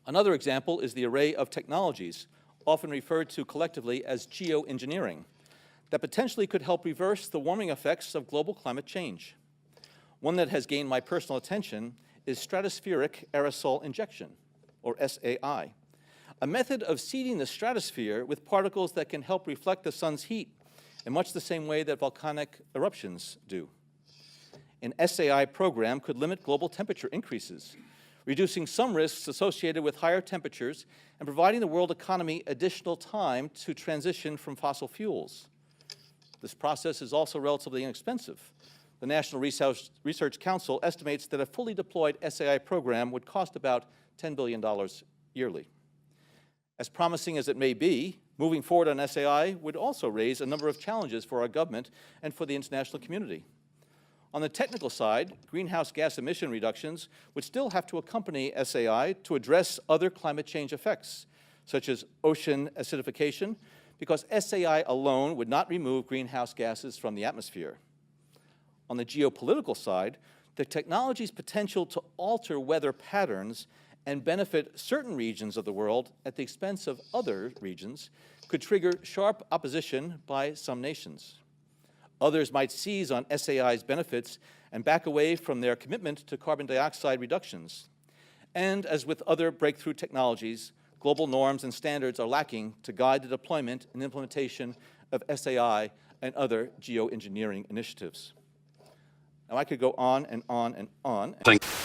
Another example is the array of technologies, often referred to collectively as geoengineering, that potentially could help reverse the warming effects of global climate change. One that has gained my personal attention is stratospheric aerosol injection, or SAI, a method of seeding the stratosphere with particles that can help reflect the sun's heat in much the same way that volcanic eruptions do. An SAI program could limit global temperature increases, reducing some risks associated with higher temperatures and providing the world economy additional time to transition from fossil fuels. This process is also relatively inexpensive. The National Research Council estimates that a fully deployed SAI program would cost about $10 billion yearly. As promising as it may be, moving forward on SAI would also raise a number of challenges for our government and for the international community. On the technical side, greenhouse gas emission reductions would still have to accompany SAI to address other climate change effects, such as ocean acidification, because SAI alone would not remove greenhouse gases from the atmosphere. On the geopolitical side, the technology's potential to alter weather patterns and benefit certain regions of the world at the expense of other regions could trigger sharp opposition by some nations. Others might seize on SAI's benefits and back away from their commitment to carbon dioxide reductions. And as with other breakthrough technologies, global norms and standards are lacking to guide the deployment and implementation of SAI and other geoengineering initiatives. Now, I could go on and on and on.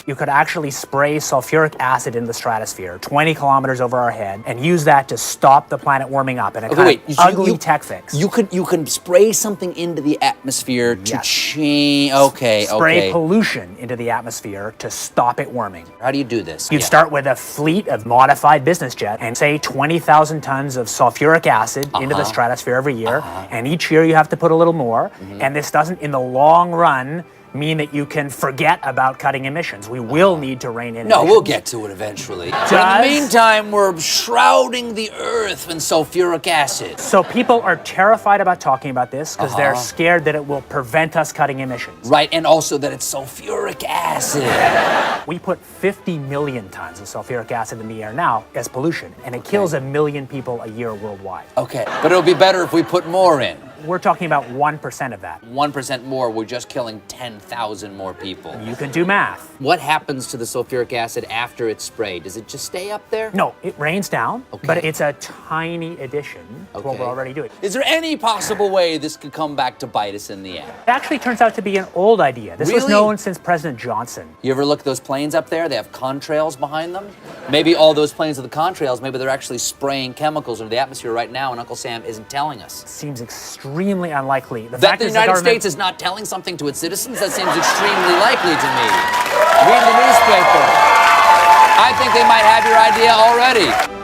You could actually spray sulfuric acid in the stratosphere 20 kilometers over our head and use that to stop the planet warming up in a ugly tech fix. You can spray something into the atmosphere to change. Spray pollution into the atmosphere to stop it warming. How do you do this? You'd start with a fleet of modified business jets and say 20,000 tons of sulfuric acid into the stratosphere every year. And each year you have to put a little more. And this doesn't, in the long run, mean that you can forget about cutting emissions. We will need to rein in emissions. No, we'll get to it eventually. But in the meantime, we're shrouding the earth in sulfuric acid. So people are terrified about talking about this because they're scared that it will prevent us cutting emissions. Right, and also that it's sulfuric acid. We put 50 million tons of sulfuric acid in the air now as pollution, and it kills 1 million people a year worldwide. Okay, but it'll be better if we put more in. We're talking about 1% of that. 1% more, we're just killing 10,000 more people. You can do math. What happens to the sulfuric acid after it's sprayed? Does it just stay up there? No, it rains down, but it's a tiny addition to what we're already doing. Is there any possible way this could come back to bite us in the end? It actually turns out to be an old idea. This was known since President Johnson. You ever look at those planes up there? They have contrails behind them. Maybe all those planes are the contrails. Maybe they're actually spraying chemicals into the atmosphere right now, and Uncle Sam isn't telling us. Seems extremely unlikely. That the United States is not telling something to its citizens? That seems extremely likely to me. Read the newspaper. I think they might have your idea already.